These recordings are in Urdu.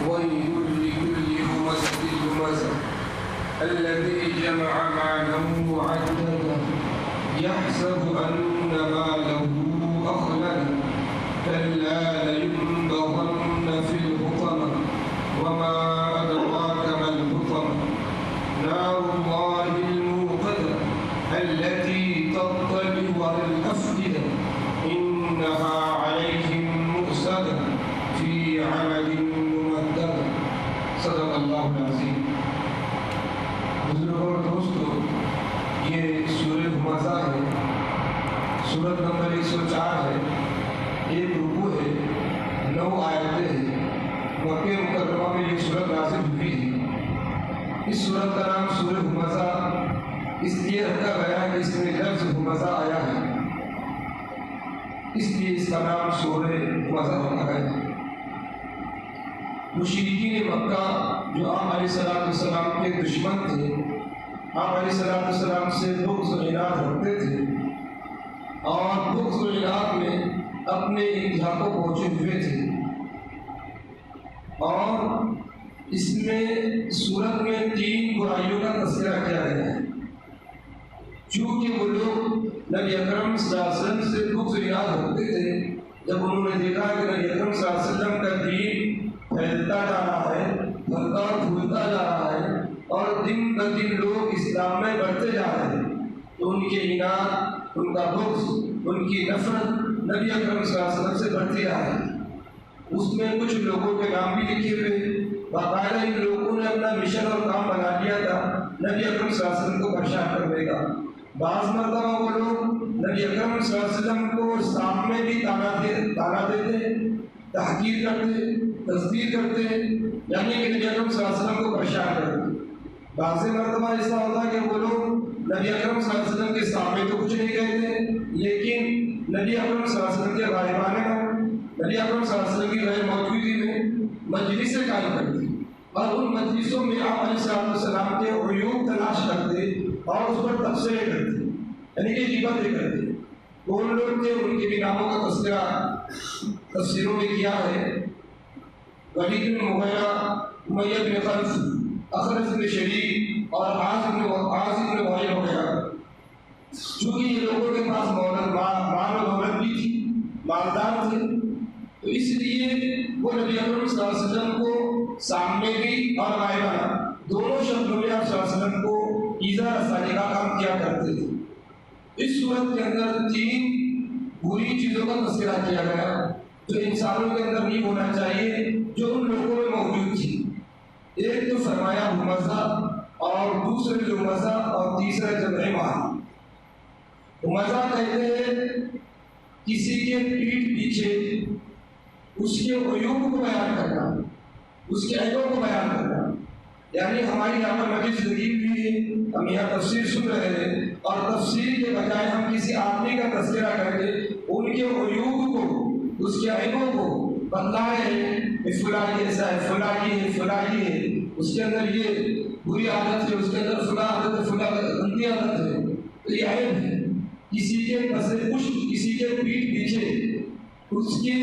ويل لكل همزة لمزة الذي جمع ماله وعدده يحسب أن ماله أخلده كلا لينبذن في الحطمة وما أدراك ما الحطمة نار الله الموقدة التي تطلع على الأفئدة إنها عليهم مؤصدة في عمد ممددة صدق اللہ العظیم۔ بزرگوں اور دوستوں، یہ سورہ ہمزہ ہے، سورت نمبر 104 ہے، ایک رکوع ہے، 9 آیتیں ہیں۔ مکہ مکرمہ میں یہ سورت نازل ہوئی ہے۔ اس سورت کا نام سورہ ہمزہ اس لیے رکھا گیا ہے کہ اس میں لفظ ہمزہ آیا ہے، اس لیے اس کا نام سورہ ہمزہ رکھا گیا ہے۔ مشرکین مکہ جو آپ علیہ السلام کے دشمن تھے، آپ علیہ السلام سے بغض و عناد رکھتے تھے اور بغض و عناد میں اپنے انتہا کو پہنچے ہوئے تھے، اور اس میں سورت میں 3 برائیوں کا تذکرہ کیا گیا ہے۔ چونکہ وہ لوگ نبی اکرم صلی اللہ علیہ وسلم سے بغض و عناد رکھتے تھے، جب انہوں نے دیکھا کہ نبی اکرم صلی اللہ علیہ وسلم کا دین پھیلتا جا رہا ہے، بھرتا پھولتا جا رہا ہے اور دن بدن لوگ اسلام میں بڑھتے جا رہے ہیں، تو ان کے عناد، ان کا بغض، ان کی نفرت نبی اکرم صلی اللہ علیہ وسلم سے بڑھتی رہا ہے۔ اس میں کچھ لوگوں کے نام بھی لکھے ہوئے، باقاعدہ ان لوگوں نے اپنا مشن اور کام بنا لیا تھا نبی اکرم صلی اللہ علیہ وسلم کو پریشان کرنے کا۔ بعض مرتبہ وہ لوگ نبی اکرم صلی اللہ علیہ وسلم کو سامنے بھی تانا دیتے، تحقیر کرتے، تصدیق کرتے، یعنی کہ نبی اکرم صلی اللہ علیہ وسلم کو پریشان کرتے۔ بعض مرتبہ ایسا ہوتا کہ وہ لوگ نبی اکرم صلی اللہ علیہ وسلم کے سامنے تو کچھ نہیں کہتے، لیکن نبی اکرم صلی اللہ علیہ وسلم کے غائبانہ میں، نبی اکرم صلی اللہ علیہ وسلم کی غیر موجودگی میں مجلسیں قائم کرتے اور ان مجلسوں میں آپ علیہ السلام کے عیوب تلاش کرتے اور اس پر تبصرے کرتے، یعنی کہ غیبتیں کرتے۔ کون لوگ تھے، ان کے بھی ناموں کا تذکرہ تفسیروں میں کیا ہے۔ ولید بن مغیرہ، امیہ بن خلف، اخرس بن شریک اور عاص بن وائل وغیرہ۔ چونکہ یہ لوگوں کے پاس مال و دولت بھی تھی، مالدار تھے، تو اس لیے وہ نبی اکرم صلی اللہ علیہ وسلم کو سامنے بھی اور غائبانہ دونوں شکلوں میں آپ صلی اللہ علیہ وسلم کو ایذا رسانے کا کام کیا کرتے تھے۔ اس صورت کے اندر 3 بری چیزوں کا تذکرہ کیا گیا جو انسانوں کے اندر نہیں ہونا چاہیے، جو ان لوگوں میں موجود تھی۔ ایک تو فرمایا ہمزہ، اور دوسرے لمزہ، اور تیسرا جمع مال۔ ہمزہ کہتے ہیں کسی کے پیٹھ پیچھے اس کے عیوب کو بیان کرنا، اس کے عیبوں کو بیان کرنا، یعنی ہماری یہاں پر مجلس لگی ہوئی ہے، ہم یہاں تفسیر سن رہے ہیں اور تفسیر کے بجائے ہم کسی آدمی کا تذکرہ کر کے ان کے عیوب کو، اس کے عیبوں کو بتلا رہے ہیں کہ فلاں ایسا ہے، فلاں یہ ہے، فلاں یہ ہے، اس کے اندر یہ بری عادت ہے، اس کے اندر فلاں عادت ہے، فلاں گندی عادت ہے، تو یہ عیب ہے۔ کسی کے پس پشت، کسی کے پیٹھ پیچھے اس کے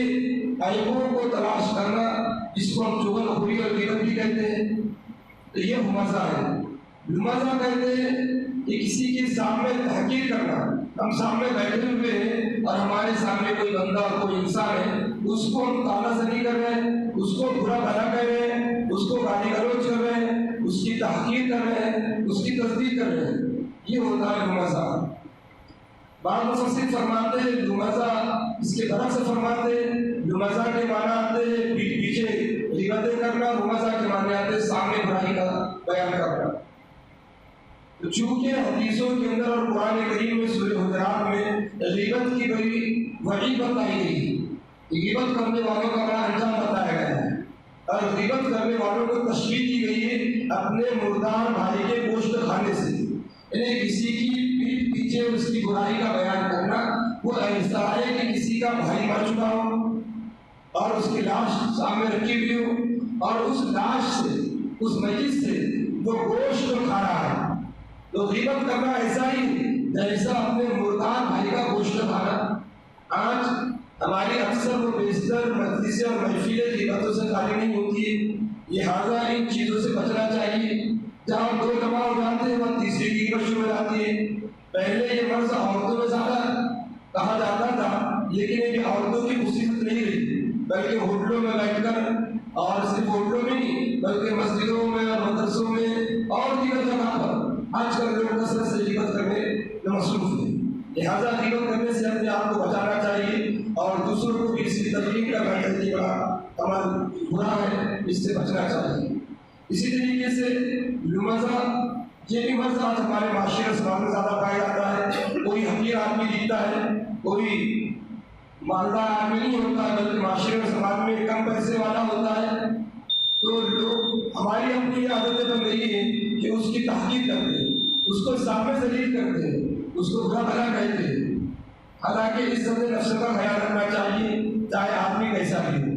عیبوں کو تلاش کرنا، جس کو ہم چغل خوری اور غیبت بھی کہتے ہیں، تو یہ ہمزہ ہے۔ لمزہ کہتے ہیں کہ کسی کے سامنے تحقیر کرنا، ہم سامنے بیٹھے ہوئے ہیں اور ہمارے سامنے کوئی بندہ اور کوئی انسان ہے، اس کو ہم تانا زنی کر رہے ہیں، اس کو برا بھلا کہہ رہے ہیں، اس کو گالی گلوچ کر رہے ہیں، اس کی تحقیر کر رہے ہیں، اس کی تصدیق کر رہے ہیں، یہ ہوتا ہے لمزہ۔ بعض مفسرین فرماتے ہیں لمزہ اس کے برعکس سے فرماتے ہیں، لمزہ کے معنی آتے ہیں پیٹھ پیچھے غیبتیں کرنا، لمزہ کے معنی آتے ہیں سامنے برائی کا بیان کرنا۔ تو چونکہ حدیثوں کے اندر اور قرآن کریم میں سورہ حجرات میں غیبت کی بڑی وعید بتائی گئی ہے، غیبت کرنے والوں کا بڑا انجام بتایا گیا ہے، اور غیبت کرنے والوں کو تشبیہ کی گئی ہے اپنے مردار بھائی کے گوشت کھانے سے، یعنی کسی کی پیٹھ پیچھے اس کی برائی کا بیان کرنا، وہ ایسا ہے کہ کسی کا بھائی مر چکا ہو اور اس کی لاش سامنے رکھی ہوئی ہو اور اس لاش سے، اس میت سے وہ گوشت کھا رہا ہے، تو غیبت کرنا ایسا ہی جیسا اپنے مردار بھائی کا گوشت کھانا۔ آج ہماری اکثر و بیشتر مجلسیں اور محفلیں غیبتوں سے خالی نہیں ہوتی ہے، لہٰذا ان چیزوں سے بچنا چاہیے۔ جہاں دو جماع جانتے ہیں وہاں تیسری کی شروع ہو جاتی ہے۔ پہلے یہ مرض عورتوں میں زیادہ کہا جاتا تھا، لیکن یہ عورتوں کی خصوصیت نہیں رہی، بلکہ ہوٹلوں میں بیٹھ کر، اور صرف ہوٹلوں میں نہیں بلکہ مسجدوں میں اور مدرسوں میں اور دیگر جگہ پر آج کل لوگ کثرت سے غیبت کرنے میں مصروف ہیں۔ لہٰذا غیبت کرنے سے اپنے آپ کو بچانا چاہیے اور دوسروں کو بھی اس کی تکلیف کا کرنے کا عمل برا ہے، اس سے بچنا چاہیے۔ اسی طریقے سے لمزہ، یہ بھی مرض آج ہمارے معاشرے اور سماج میں زیادہ پایا جاتا ہے۔ کوئی حقیر آدمی دکھتا ہے، کوئی مالدار آدمی نہیں ہوتا ہے، بلکہ معاشرے اور سماج میں کم پیسے والا ہوتا ہے، تو لوگ، ہماری اپنی یہ عادتیں بن رہی ہے کہ اس کی تحقیر کرتے ہیں، اس کو سامنے ذلیل کرتے ہیں، اس کو برا بھلا کہتے ہیں۔ حالانکہ عزت نفس کا خیال رکھنا چاہیے، چاہے آدمی کیسا بھی ہو۔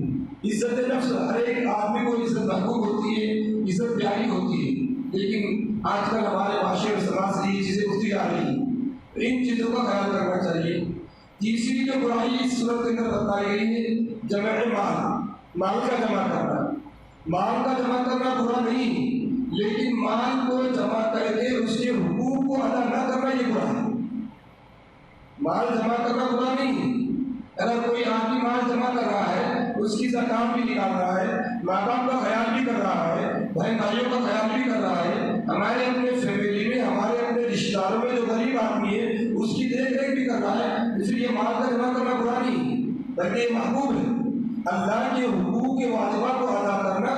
عزت نفس ہر ایک آدمی کو عزت محبوب ہوتی ہے، عزت پیاری ہوتی ہے، لیکن آج کل ہمارے معاشرے اور سماج سے یہ چیزیں اٹھتی جا رہی ہیں، تو ان چیزوں کا خیال کرنا چاہیے۔ تیسری جو برائی اس صورت کے اندر بتائی گئی ہے، جمع مال کا جمع کرنا۔ مال کا جمع کرنا برا نہیں، لیکن مال کو جمع کر کے اس کے حقوق کو ادا نہ کرنا یہ برا ہے۔ مال جمع کرنا برا نہیں ہے۔ اگر کوئی آدمی مال جمع کر رہا ہے، اس کی زکات بھی نکال رہا ہے، ماں باپ کا خیال بھی کر رہا ہے، بہن بھائیوں کا خیال بھی کر رہا ہے، ہمارے اپنے فیملی میں، ہمارے اپنے رشتے داروں میں جو غریب آدمی ہے اس کی دیکھ ریکھ بھی کر رہا ہے، اس لیے مال کا جمع کرنا برا نہیں ہے، بلکہ یہ محبوب ہے۔ اللہ کے حقوق کے واجبات کو ادا کرنا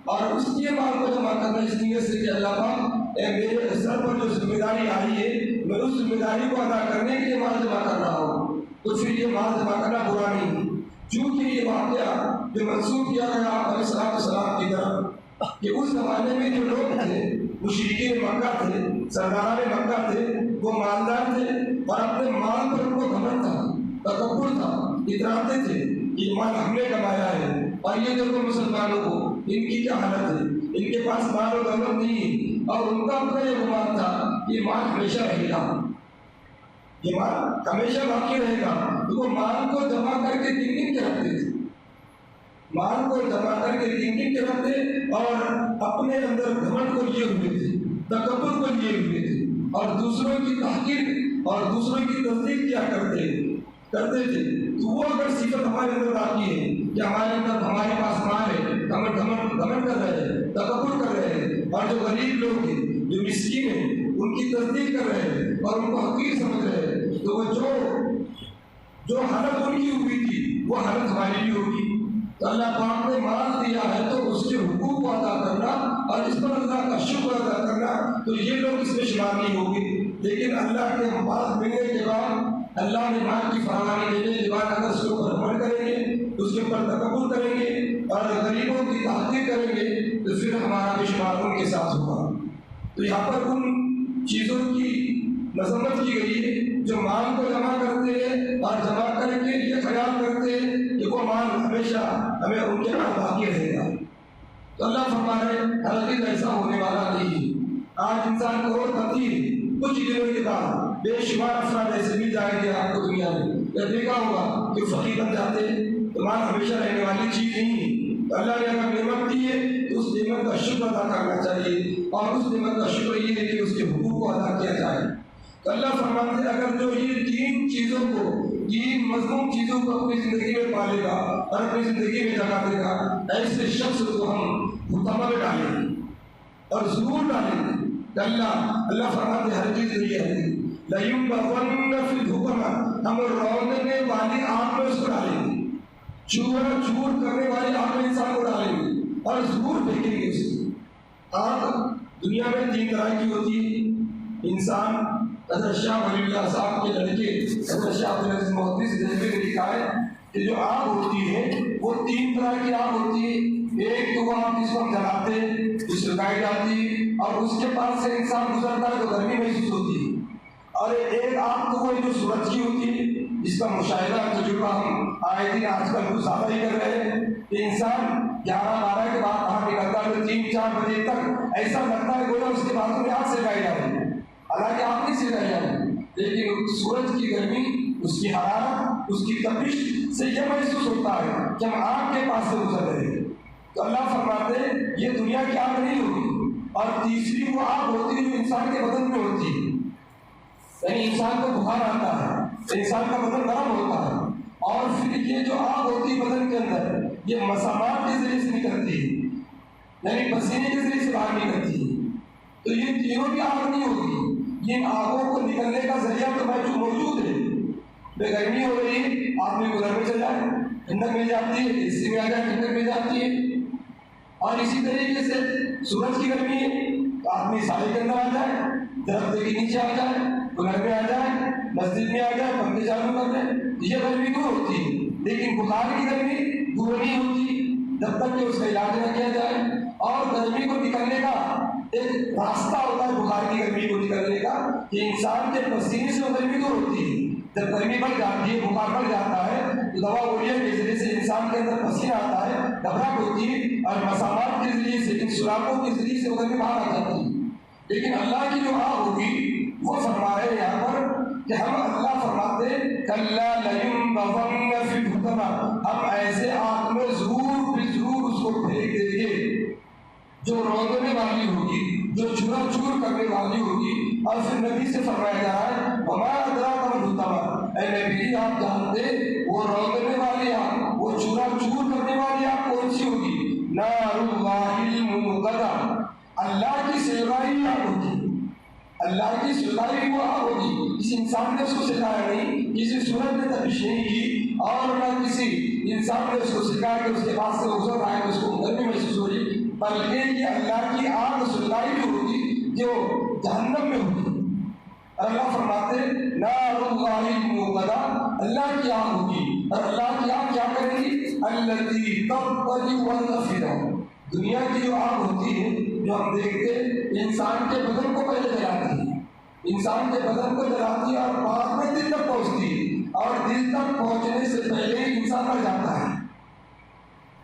اور اس کے مال کو جمع کرنا اس نیت سے کہ اللہ پاک میرے سر پر جو ذمہ داری آئی ہے میں اس ذمہ داری کو ادا کرنے کے لیے مال جمع کر رہا ہوں، تو پھر یہ مال جمع کرنا برا نہیں ہے۔ چونکہ یہ واقعہ جو منسوخ کیا گیا علیہ السلام کی طرف کہ اس زمانے میں جو لوگ تھے، مشرکین مکہ تھے، سرداران مکہ تھے، وہ مالدار تھے اور اپنے مال پر ان کو گھمنڈ تھا، تکبر تھا، اتراتے تھے کہ مال ہم نے کمایا ہے، اور یہ دیکھو مسلمانوں کو ان کی کیا حالت ہے، ان کے پاس مال و دولت نہیں ہے، اور ان کا اپنا یہ گمان تھا یہ مال ہمیشہ رہے گا، یہ مال ہمیشہ باقی رہے گا، تو وہ مال کو جمع کر کے گن کے رکھتے تھے، مال کو جمع کر کے گن کے رکھتے اور اپنے اندر گھمنڈ کو لیے ہوئے تھے، تکبر کو لیے ہوئے تھے، اور دوسروں کی تحقیر اور دوسروں کی تصدیق کیا کرتے تھے۔ تو وہ اگر صفت ہمارے اندر باقی ہے کہ ہمارے اندر ہمارے پاس مال ہے، ہم گھمنڈ کر رہے ہیں، تکبر کر رہے ہیں، اور جو غریب لوگ ہیں، جو مسکین ہیں، ان کی تصدیق کر رہے ہیں اور ان کو حقیر سمجھ رہے ہیں، تو وہ جو حالت ان کی ہوئی تھی وہ حالت ہماری بھی ہوگی۔ تو اللہ پاک نے مال دیا ہے تو اس کے حقوق کو ادا کرنا اور اس پر اللہ کا شکر ادا کرنا، تو یہ لوگ اس میں شمار نہیں ہوں گے۔ لیکن اللہ کے مال ملنے کے بعد، اللہ نے مال کی فراوانی دینے کے بعد اگر اس کے اوپر عمل کریں گے، اس کے اوپر تکبر کریں گے اور غریبوں کی تحقیر کریں گے، تو پھر ہمارا بھی شمار ان کے ساتھ ہوگا۔ تو یہاں پر ان چیزوں کی مذمت کی گئی ہے جو مال کو جمع کرتے ہیں اور جمع کر کے یہ خیال کرتے ہیں کہ وہ مال ہمیشہ ہمیں ان کے پاس باقی رہے گا۔ تو اللہ فرمائے ہرگز ایسا ہونے والا نہیں۔ آج انسان کو اور پتی کچھ دنوں کے بعد بے شمار افراد ایسے مل جائیں گے آپ کو دنیا میں، یا دیکھا ہوگا کہ فقیر بن جاتے ہیں، تو مال ہمیشہ رہنے والی چیز نہیں ہے۔ تو اللہ نے اگر نعمت دی ہے تو اس نعمت کا شکر ادا کرنا چاہیے، اور اس نعمت کا شکر یہ ہے کہ اس کے حقوق کو ادا کیا جائے۔ تو اللہ فرماتے ہیں اگر جو یہ تین چیزوں کو، تین مضمون چیزوں کو اپنی زندگی میں پالے گا اور اپنی زندگی میں جگہ دے گا، ایسے شخص کو ہم حطمہ میں ڈالیں گے اور ضرور ڈالیں گے۔ اللہ فرماتے ہر چیز نہیں ہے، لَيُنبَذَنَّ فِي الْحُطَمَةِ، ہم روننے والی آگ میں اس کو ڈالیں گے، چور کرنے والی آگ میں انسان کو ڈالیں گے اور ضرور پھینکیں گے اس کو۔ آگ دنیا میں تین طرح کی ہوتی ہے۔ انسان، حضرت شاہ ولی اللہ صاحب کے لڑکے حضرت شاہ عبدالعزیز محدث دہلوی نے لکھا ہے کہ جو آگ ہوتی ہے وہ تین طرح کی آگ ہوتی ہے۔ ایک تو وہ آگ جس کو ہم جلاتے ہیں، جس کو لگائی جاتی ہے اور اس کے پاس سے انسان گزرتا ہے تو گرمی محسوس ہوتی ہے، اور ایک آگ تو وہ جو سورج کی ہوتی ہے جس کا مشاہدہ تجربہ ہم آئے دن آج کل کچھ زیادہ ہی کر رہے ہیں کہ انسان 11-12 کے بعد باہر نکلتا ہے تو 3-4 بجے تک ایسا لگتا ہے گویا اس کے بعد میں آگ سکائی جا رہی ہے، حالانکہ آگ نہیں سکائی جا رہی، لیکن سورج کی گرمی، اس کی حرارت، اس کی تپش سے یہ محسوس ہوتا ہے کہ ہم آگ کے پاس سے گزر رہے ہیں۔ تو اللہ فرماتے ہیں یہ دنیا کی آگ نہیں ہوگی، اور تیسری وہ آگ ہوتی ہے جو انسان کے بدن میں ہوتی ہے، یعنی انسان کو بخار آتا ہے، انسان کا بدن گرم ہوتا ہے، اور پھر یہ جو آگ ہوتی ہے بدن کے اندر یہ مسامات کے ذریعے سے نکلتی ہے، یعنی پسینے کے ذریعے سے باہر نکلتی ہے۔ تو یہ تینوں بھی آگ نہیں ہوگی، ان آگوں کو نکلنے کا ذریعہ تو موجود ہے۔ بے گرمی ہو رہی ہے، آدمی کو گھر میں چل جائے، ٹھنڈک مل جاتی ہے، اے سی میں آ جائے ٹھنڈک مل جاتی ہے، اور اسی طریقے سے سورج کی گرمی ہے تو آدمی سائے کے اندر آ جائے، درخت کے نیچے آ جائے، گھر میں آ جائے، مسجد میں آ جائے، پنکھے چالو کر لیں، یہ گرمی دور ہوتی ہے۔ لیکن بخار کی گرمی دور نہیں ہوتی جب تک کہ اس کا علاج نہ کیا جائے، اور گرمی کو نکلنے کا ایک راستہ ہوتا ہے بخار کی گرمی کو نکلنے کا، کہ انسان کے پسینے سے وہ گرمی دور ہوتی ہے۔ جب گرمی بڑھ جاتی ہے، بخار بڑھ جاتا ہے تو دوا گولیاں کے ذریعے سے انسان کے اندر پسینہ آتا ہے، گھبراہٹ ہوتی ہے، اور مسامات کے ذریعے سے، ان سوراخوں کے ذریعے سے وہ گرمی باہر آ جاتی ہے۔ لیکن اللہ کی جو آگ ہوگی وہ فرما رہے ہیں یہاں پر کہ ہم اللہ فرماتے کلا لینبذن فی الحطمہ، ہم ایسے آگ میں ضرور بھی ضرور اس کو پھینک دیں گے جو روندنے والی ہوگی، جو چورا چور کرنے والی ہوگی۔ اور پھر نبی سے فرمایا جا رہا ہے وما ادراک ما الحطمہ، اے نبی آپ جانتے وہ روندنے والی آگ، وہ چورا چور کرنے والی آگ کون سی ہوگی؟ نار اللہ الموقدہ، اللہ کی سلائی آگ ہوگی، اللہ کی سلائی وہ آگ ہوگی۔ کسی انسان نے اس کو سکھایا نہیں، کسی صورت نے تبیش نہیں کی، اور نہ کسی انسان نے اس کو سکھایا کہ اس کے پاس سے ازر آئے اس کو گرمی محسوس ہو رہی، بلکہ یہ اللہ کی آگ سلائی بھی ہوگی جو جہنم میں ہوگی۔ اللہ فرماتے نار اللہ الموقدہ، اللہ کی آگ ہوگی، اور اللہ کی آگ کیا کرے گی؟ التی تطلع الافئدہ، دنیا کی جو آگ ہوتی ہے جو ہم دیکھتے ہیں انسان کے بدن کو پہلے جلاتی ہے، انسان کے بدن کو جلاتی ہے اور بعد میں دل تک پہنچتی ہے، اور دل تک پہنچنے سے پہلے ہی انسان مر جاتا ہے،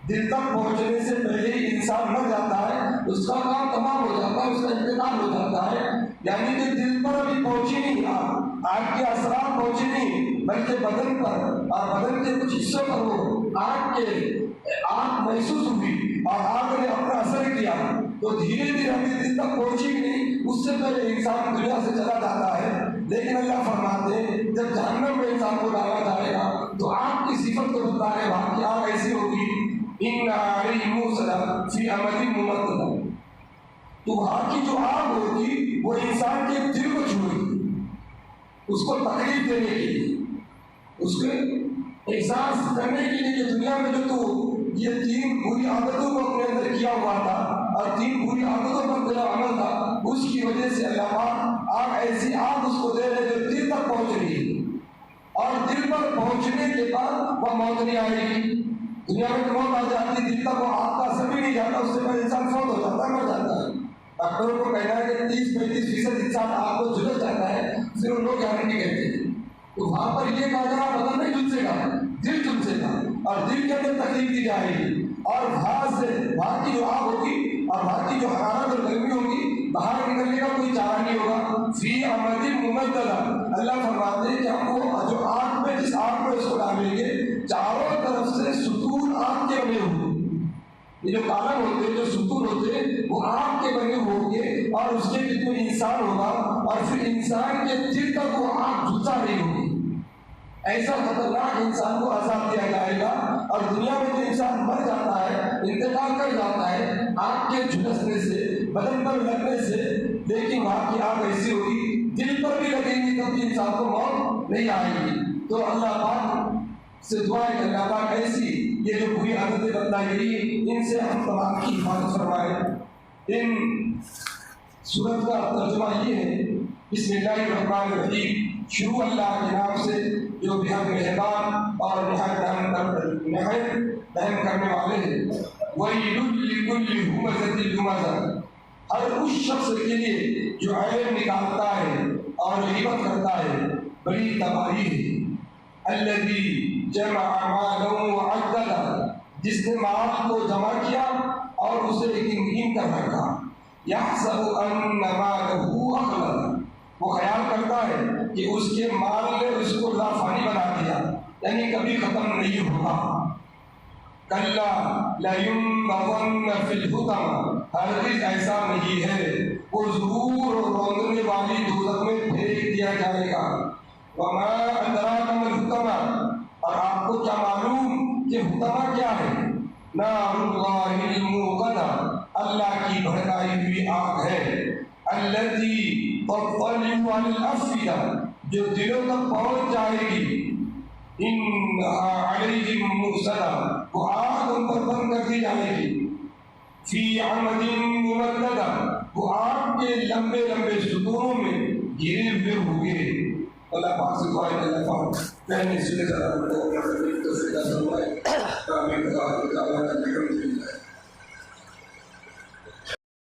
دل تک پہنچنے سے پہلے ہی انسان مر جاتا ہے، اس کا کام تمام ہو جاتا ہے، اس کا انتقال ہو جاتا ہے۔ یعنی کہ دل پر ابھی پہنچی نہیں آگ کے اثرات پہنچے نہیں، بلکہ بدن پر اور بدن کے کچھ حصوں پر وہ آگ محسوس ہوئی اور آگ نے اپنا اثر کیا، تو دھیرے دھیرے ابھی دل تک پہنچی نہیں، اس سے پہلے انسان دنیا سے چلا جاتا ہے۔ لیکن اللہ فرماتے ہیں جب جہنم میں انسان کو ڈالا جائے گا تو آگ کی صفت کو بتا رہے وہاں کی آگ ایسی ہوگی ان علیہم موصلہ فی عمد ممددہ، تو وہاں کی جو آگ ہوگی وہ انسان کے دل کو چھوئے گی، اس کو تکلیف دینے کے لیے، اس کے احساس کرنے کے لیے کہ دنیا میں جو تو یہ 3 بری عادتوں کو اپنے اندر کیا ہوا تھا اور 3 بری عادتوں پر تیرا عمل تھا، اس کی وجہ سے اللہ پاک آگ ایسی آگ اس کو دے رہے جو دل تک پہنچ رہی ہے، اور دل پر پہنچنے کے بعد وہ موت نہیں آئے گی۔ دنیا میں موت آ جاتی ہے، دل تک وہ آگ کا اثر بھی نہیں جاتا، اس سے پہلے انسان فوت ہو جاتا ہے، مر جاتا ہے۔ ڈاکٹروں کو کہنا ہے کہ 30-35% انسان آگ کو جھلس جاتا ہے، پھر ان لوگ گارنٹی کہتے ہیں، تو وہاں پر یہ کہا جا رہا بدن نہیں جھلسے گا، دل جھلسے گا، اور دل کے اندر تکلیف دی جائے گی، اور وہاں کی جو آگ ہوگی اور وہاں کی جو حرارت اور گرمی ہوگی باہر نکلنے کا کوئی چارہ نہیں ہوگا۔ فی عمد ممددہ، اللہ فرماتے ہیں کہ ہم وہ جو آگ میں جس آگ میں اس کو ڈالیں گے چاروں طرف سے ستون آگ کے بنے ہوئے، یہ جو کالم ہوتے ہیں جو ستون ہوتے ہیں وہ آگ کے بنے ہوں گے، اور اس کے بیچ میں انسان ہوگا، اور پھر انسان کے دل تک وہ آگ جھلسا رہی ہوگی۔ ایسا خطرناک انسان کو عذاب دیا جائے گا، اور دنیا میں جو انسان مر جاتا ہے، انتقال کر جاتا ہے آگ کے جھلسنے سے، بدن پر لگنے سے، لیکن وہاں کی آگ ایسی ہوگی دل پر بھی لگے گی تب بھی انسان کو موت نہیں آئے گی۔ تو اللہ پاک سے دعا ہے کہ اللہ پاک ایسی یہ جو بری عادتیں بتلائی گئی ان سے ہم تمام کی حفاظت فرمائے۔ ان سورت کا ترجمہ یہ ہے بسم اللہ الرحمن الرحیم، شروع اللہ کے نام سے جو بہت مہربان اور نہایت رحم کرنے والے ہیں۔ وَيْلٌ لِكُلِّ ہُمَزَةٍ لُمَزَةٍ، ہر اس شخص کے لیے جو عیب نکالتا ہے اور غیبت کرتا ہے بڑی تباہی ہے۔ الَّذِي جَمَعَ مَالًا وَعَدَّدَهُ، جس نے مال کو جمع کیا اور اسے گن کر رکھا۔ يَحْسَبُ أَنَّ مَالَهُ أَخْلَدَ، وہ خیال کرتا ہے کہ اس کے مال نے اس کو لافانی بنا دیا، یعنی کبھی ختم نہیں ہوگا۔ کلا لَيُنبَذَنَّ فِي الْحُطَمَةِ، ہرگز ایسا نہیں ہے، وہ ضرور روندنے والی دوزخ میں پھینک دیا جائے گا۔ وَمَا أَدْرَاكَ مَا الْحُطَمَةُ، اور آپ کو کیا معلوم کہ حطمہ کیا ہے؟ نار اللہ الموقدہ، اللہ کی بھڑکائی ہوئی آگ ہے، التي تطلع على الافئدہ، جو دلوں تک پہنچ جائے گی، انہا علیہم مرصدہ، وہ آگ ان پر بند کر دی جائے گی، فی عمد ممددہ، وہ آگ کے لمبے لمبے ستونوں میں گرے ہوئے ہوں گے۔ اللہ پاک سے دعا ہے کہ اللہ پاک کہنے سے زیادہ بڑے اور بڑے توفیق عطا فرمائے۔ آمین۔